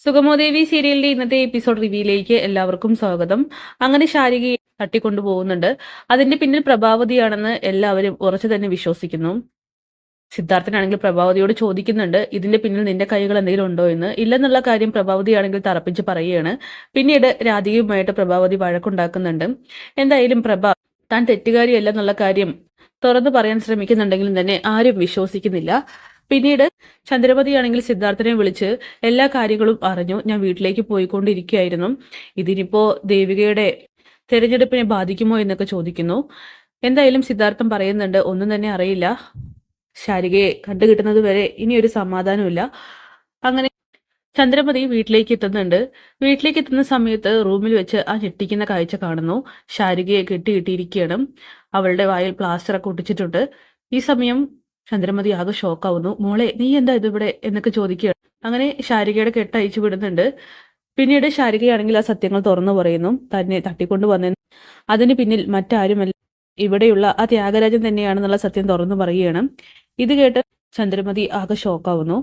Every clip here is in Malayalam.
സുഗമോദേവി സീരിയലിന്റെ ഇന്നത്തെ എപ്പിസോഡ് റിവ്യൂയിലേക്ക് എല്ലാവർക്കും സ്വാഗതം. അങ്ങനെ ശാരികയെ തട്ടിക്കൊണ്ടു പോകുന്നുണ്ട്. അതിന്റെ പിന്നിൽ പ്രഭാവതിയാണെന്ന് എല്ലാവരും ഉറച്ചു തന്നെ വിശ്വസിക്കുന്നു. സിദ്ധാർത്ഥനാണെങ്കിൽ പ്രഭാവതിയോട് ചോദിക്കുന്നുണ്ട്, ഇതിന്റെ പിന്നിൽ നിന്റെ കൈകൾ എന്തെങ്കിലും ഉണ്ടോ എന്ന്. ഇല്ലെന്നുള്ള കാര്യം പ്രഭാവതിയാണെങ്കിൽ തറപ്പിച്ച് പറയുകയാണ്. പിന്നീട് രാധികയുമായിട്ട് പ്രഭാവതി വഴക്കുണ്ടാക്കുന്നുണ്ട്. എന്തായാലും താൻ തെറ്റുകാരിയല്ലെന്നുള്ള കാര്യം തുറന്നു പറയാൻ ശ്രമിക്കുന്നുണ്ടെങ്കിലും തന്നെ ആരും വിശ്വസിക്കുന്നില്ല. പിന്നീട് ചന്ദ്രമതിയാണെങ്കിൽ സിദ്ധാർത്ഥനെ വിളിച്ച് എല്ലാ കാര്യങ്ങളും അറിഞ്ഞു. ഞാൻ വീട്ടിലേക്ക് പോയിക്കൊണ്ടിരിക്കുകയായിരുന്നു. ഇതിനിപ്പോ ദേവികയുടെ തെരഞ്ഞെടുപ്പിനെ ബാധിക്കുമോ എന്നൊക്കെ ചോദിക്കുന്നു. എന്തായാലും സിദ്ധാർത്ഥൻ പറയുന്നുണ്ട്, ഒന്നും തന്നെ അറിയില്ല. ശാരികയെ കണ്ടുകിട്ടുന്നത് വരെ ഇനി ഒരു സമാധാനമില്ല. അങ്ങനെ ചന്ദ്രമതി വീട്ടിലേക്ക് എത്തുന്നുണ്ട്. വീട്ടിലേക്ക് എത്തുന്ന സമയത്ത് റൂമിൽ വെച്ച് ആ ഞെട്ടിക്കുന്ന കാഴ്ച കാണുന്നു. ശാരികയെ കെട്ടിയിട്ടിരിക്കുകയാണ്. അവളുടെ വായിൽ പ്ലാസ്റ്റർ ഒക്കെ ഒട്ടിച്ചിട്ടുണ്ട്. ഈ സമയം ചന്ദ്രമതി ആകെ ഷോക്കാവുന്നു. മോളെ, നീ എന്താ ഇതിവിടെ എന്നൊക്കെ ചോദിക്കുകയാണ്. അങ്ങനെ ശാരികയുടെ കെട്ട് അയച്ചു വിടുന്നുണ്ട്. പിന്നീട് ശാരികയാണെങ്കിൽ ആ സത്യങ്ങൾ തുറന്നു പറയുന്നു. തന്നെ തട്ടിക്കൊണ്ടു വന്ന അതിന് പിന്നിൽ മറ്റാരുമല്ല, ഇവിടെയുള്ള ആ ത്യാഗരാജൻ തന്നെയാണെന്നുള്ള സത്യം തുറന്നു പറയുകയാണ്. ഇത് കേട്ട് ചന്ദ്രമതി ആകെ ഷോക്കാവുന്നു.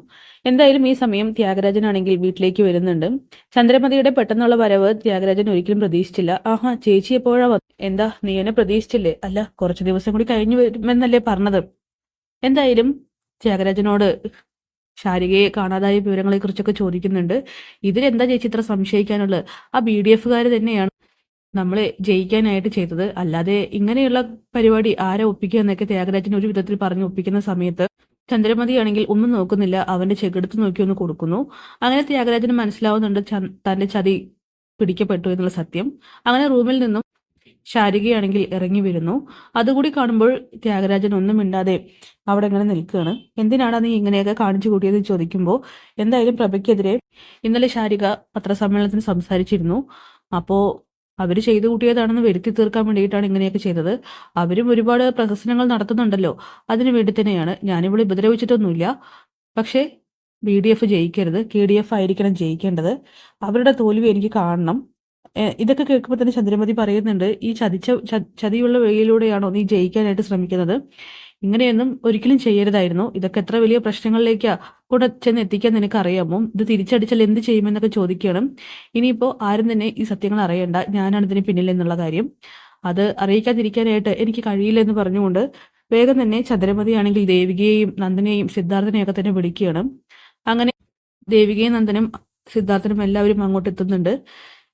എന്തായാലും ഈ സമയം ത്യാഗരാജനാണെങ്കിൽ വീട്ടിലേക്ക് വരുന്നുണ്ട്. ചന്ദ്രമതിയുടെ പെട്ടെന്നുള്ള വരവ് ത്യാഗരാജൻ ഒരിക്കലും പ്രതീക്ഷിച്ചില്ല. ആഹാ, ചേച്ചി എപ്പോഴാ വന്നു? എന്താ, നീ എന്നെ പ്രതീക്ഷിച്ചില്ലേ? അല്ല, കുറച്ചു ദിവസം കൂടി കഴിഞ്ഞു വരുമെന്നല്ലേ പറഞ്ഞത്? എന്തായാലും ത്യാഗരാജനോട് ശാരികയെ കാണാതായ വിവരങ്ങളെ കുറിച്ചൊക്കെ ചോദിക്കുന്നുണ്ട്. ഇതിലെന്താ ചേച്ചി ഇത്ര സംശയിക്കാനുള്ളത്? ആ BDF തന്നെയാണ് നമ്മളെ ജയിക്കാനായിട്ട് ചെയ്തത്. അല്ലാതെ ഇങ്ങനെയുള്ള പരിപാടി ആരെ ഒപ്പിക്കുക എന്നൊക്കെ ത്യാഗരാജൻ ഒരു വിധത്തിൽ പറഞ്ഞു ഒപ്പിക്കുന്ന സമയത്ത് ചന്ദ്രമതിയാണെങ്കിൽ ഒന്നും നോക്കുന്നില്ല, അവന്റെ ചെകിടത്ത് നോക്കി ഒന്ന് കൊടുക്കുന്നു. അങ്ങനെ ത്യാഗരാജന് മനസ്സിലാവുന്നുണ്ട് തന്റെ ചതി പിടിക്കപ്പെട്ടു എന്നുള്ള സത്യം. അങ്ങനെ റൂമിൽ നിന്നും ശാരികയാണെങ്കിൽ ഇറങ്ങി വരുന്നു. അതുകൂടി കാണുമ്പോൾ ത്യാഗരാജൻ ഒന്നും മിണ്ടാതെ അവിടെ ഇങ്ങനെ നിൽക്കുകയാണ്. എന്തിനാണ് നീ ഇങ്ങനെയൊക്കെ കാണിച്ചു കൂട്ടിയത് ചോദിക്കുമ്പോൾ, എന്തായാലും പ്രഭയ്ക്കെതിരെ ഇന്നലെ ശാരിക പത്രസമ്മേളനത്തിന് സംസാരിച്ചിരുന്നു. അപ്പോ അവര് ചെയ്തു കൂട്ടിയതാണെന്ന് വരുത്തി തീർക്കാൻ വേണ്ടിയിട്ടാണ് ഇങ്ങനെയൊക്കെ ചെയ്തത്. അവരും ഒരുപാട് പ്രഹസനങ്ങൾ നടത്തുന്നുണ്ടല്ലോ, അതിനു വേണ്ടി തന്നെയാണ്. ഞാനിവിടെ ഉപദ്രവിച്ചിട്ടൊന്നുമില്ല. പക്ഷേ BDF ജയിക്കരുത്, KDF ആയിരിക്കണം ജയിക്കേണ്ടത്. അവരുടെ തോൽവി എനിക്ക് കാണണം. ഇതൊക്കെ കേൾക്കുമ്പോൾ തന്നെ ചന്ദ്രമതി പറയുന്നുണ്ട്, ഈ ചതിയുള്ള വഴിയിലൂടെയാണോ നീ ജയിക്കാനായിട്ട് ശ്രമിക്കുന്നത്? ഇങ്ങനെയൊന്നും ഒരിക്കലും ചെയ്യരുതായിരുന്നു. ഇതൊക്കെ എത്ര വലിയ പ്രശ്നങ്ങളിലേക്കാ കൂടെ ചെന്ന് എത്തിക്കാൻ നിനക്ക് അറിയാമോ? ഇത് തിരിച്ചടിച്ചാൽ എന്ത് ചെയ്യുമെന്നൊക്കെ ചോദിക്കണം. ഇനിയിപ്പോ ആരും തന്നെ ഈ സത്യങ്ങൾ അറിയണ്ട, ഞാനാണ് ഇതിന് പിന്നിൽ എന്നുള്ള കാര്യം. അത് അറിയിക്കാതിരിക്കാനായിട്ട് എനിക്ക് കഴിയില്ല എന്ന് പറഞ്ഞുകൊണ്ട് വേഗം തന്നെ ചന്ദ്രമതിയാണെങ്കിൽ ദേവികയെയും നന്ദനെയും സിദ്ധാർത്ഥനെയും ഒക്കെ തന്നെ വിളിക്കുകയാണ്. അങ്ങനെ ദേവികയും നന്ദനും സിദ്ധാർത്ഥനും എല്ലാവരും അങ്ങോട്ട് എത്തുന്നുണ്ട്.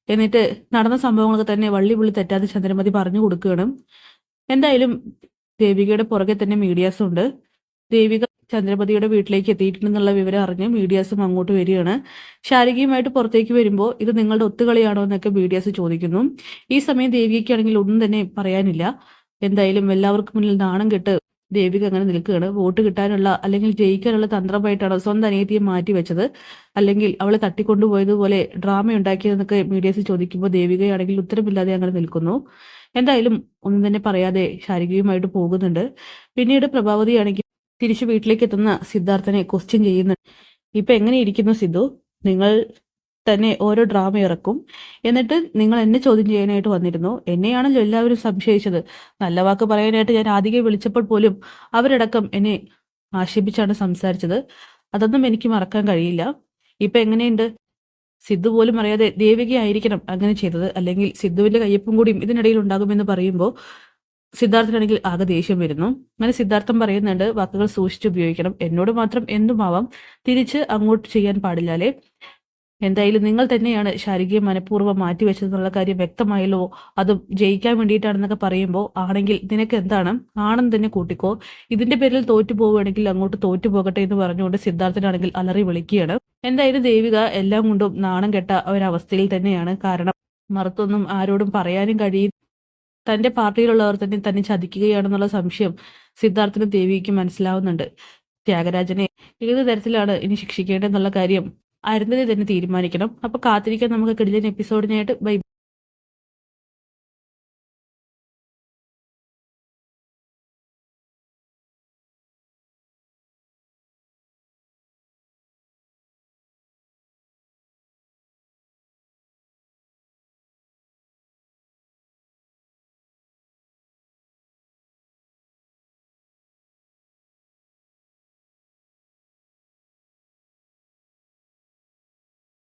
എന്നിട്ട് നടന്ന സംഭവങ്ങളൊക്കെ തന്നെ വള്ളി പുള്ളി തെറ്റാതെ ചന്ദ്രമതി പറഞ്ഞു കൊടുക്കുകയാണ്. എന്തായാലും ദേവികയുടെ പുറകെ തന്നെ മീഡിയാസും ഉണ്ട്. ദേവിക ചന്ദ്രമതിയുടെ വീട്ടിലേക്ക് എത്തിയിട്ടുണ്ടെന്നുള്ള വിവരം അറിഞ്ഞ് മീഡിയാസും അങ്ങോട്ട് വരികയാണ്. ശാരികയുമായിട്ട് പുറത്തേക്ക് വരുമ്പോൾ ഇത് നിങ്ങളുടെ ഒത്തുകളിയാണോ എന്നൊക്കെ മീഡിയാസ് ചോദിക്കുന്നു. ഈ സമയം ദേവികയ്ക്കാണെങ്കിൽ ഒന്നും തന്നെ പറയാനില്ല. എന്തായാലും എല്ലാവർക്കും മുന്നിൽ നാണം കെട്ട് ദേവിക അങ്ങനെ നിൽക്കുകയാണ്. വോട്ട് കിട്ടാനുള്ള അല്ലെങ്കിൽ ജയിക്കാനുള്ള തന്ത്രമായിട്ടാണ് സ്വന്തം അനിയത്തിയെ മാറ്റി വെച്ചത്, അല്ലെങ്കിൽ അവളെ തട്ടിക്കൊണ്ടുപോയതുപോലെ ഡ്രാമ ഉണ്ടാക്കിയതെന്നൊക്കെ മീഡിയസ് ചോദിക്കുമ്പോൾ ദേവികയാണെങ്കിൽ ഉത്തരമില്ലാതെ അങ്ങനെ നിൽക്കുന്നു. എന്തായാലും ഒന്നും തന്നെ പറയാതെ ശാരികയുമായിട്ട് പോകുന്നുണ്ട്. പിന്നീട് പ്രഭാവതിയാണെങ്കിൽ തിരിച്ചു വീട്ടിലേക്ക് എത്തുന്ന സിദ്ധാർത്ഥനെ ക്വസ്റ്റ്യൻ ചെയ്യുന്നുണ്ട്. ഇപ്പൊ എങ്ങനെ ഇരിക്കുന്നു സിദ്ധു? നിങ്ങൾ തന്നെ ഓരോ ഡ്രാമ ഇറക്കും, എന്നിട്ട് നിങ്ങൾ എന്നെ ചോദ്യം ചെയ്യാനായിട്ട് വന്നിരുന്നു. എന്നെയാണല്ലോ എല്ലാവരും സംശയിച്ചത്. നല്ല വാക്ക് പറയാനായിട്ട് ഞാൻ ആദ്യം വിളിച്ചപ്പോൾ പോലും അവരടക്കം എന്നെ ആക്ഷേപിച്ചാണ് സംസാരിച്ചത്. അതൊന്നും എനിക്ക് മറക്കാൻ കഴിയില്ല. ഇപ്പൊ എങ്ങനെയുണ്ട്? സിദ്ധു പോലും അറിയാതെ ദേവികയായിരിക്കണം അങ്ങനെ ചെയ്തത്, അല്ലെങ്കിൽ സിദ്ധുവിന്റെ കയ്യൊപ്പും കൂടിയും ഇതിനിടയിൽ ഉണ്ടാകുമെന്ന് പറയുമ്പോൾ സിദ്ധാർത്ഥനാണെങ്കിൽ ആകെ ദേഷ്യം വരുന്നു. അങ്ങനെ സിദ്ധാർത്ഥം പറയുന്നുണ്ട്, വാക്കുകൾ സൂക്ഷിച്ച് ഉപയോഗിക്കണം. എന്നോട് മാത്രം എന്തുമാവാം, തിരിച്ച് അങ്ങോട്ട് ചെയ്യാൻ പാടില്ലാലേ. എന്തായാലും നിങ്ങൾ തന്നെയാണ് ശാരികയെ മനഃപൂർവ്വം മാറ്റിവെച്ചതെന്നുള്ള കാര്യം വ്യക്തമായല്ലോ. അതും ജയിക്കാൻ വേണ്ടിയിട്ടാണെന്നൊക്കെ പറയുമ്പോൾ, ആണെങ്കിൽ നിനക്ക് എന്താണ്, ആണെന്ന് തന്നെ കൂട്ടിക്കോ. ഇതിന്റെ പേരിൽ തോറ്റു പോവുകയാണെങ്കിൽ അങ്ങോട്ട് തോറ്റു പോകട്ടെ എന്ന് പറഞ്ഞുകൊണ്ട് സിദ്ധാർത്ഥനാണെങ്കിൽ അലറി വിളിക്കുകയാണ്. എന്തായാലും ദേവിക എല്ലാം കൊണ്ടും നാണം കെട്ട ഒരവസ്ഥയിൽ തന്നെയാണ്. കാരണം മറുത്തൊന്നും ആരോടും പറയാനും കഴിയും. തന്റെ പാർട്ടിയിലുള്ളവർ തന്നെ തന്നെ ചതിക്കുകയാണെന്നുള്ള സംശയം സിദ്ധാർത്ഥനും ദേവിക്കും മനസ്സിലാവുന്നുണ്ട്. ത്യാഗരാജനെ ഏത് തരത്തിലാണ് ഇനി ശിക്ഷിക്കേണ്ടതെന്നുള്ള കാര്യം അരുന്ധതി തന്നെ തീരുമാനിക്കണം. അപ്പൊ കാത്തിരിക്കാൻ നമുക്ക് കിടിലൻ എപ്പിസോഡിനായിട്ട്. ബൈ.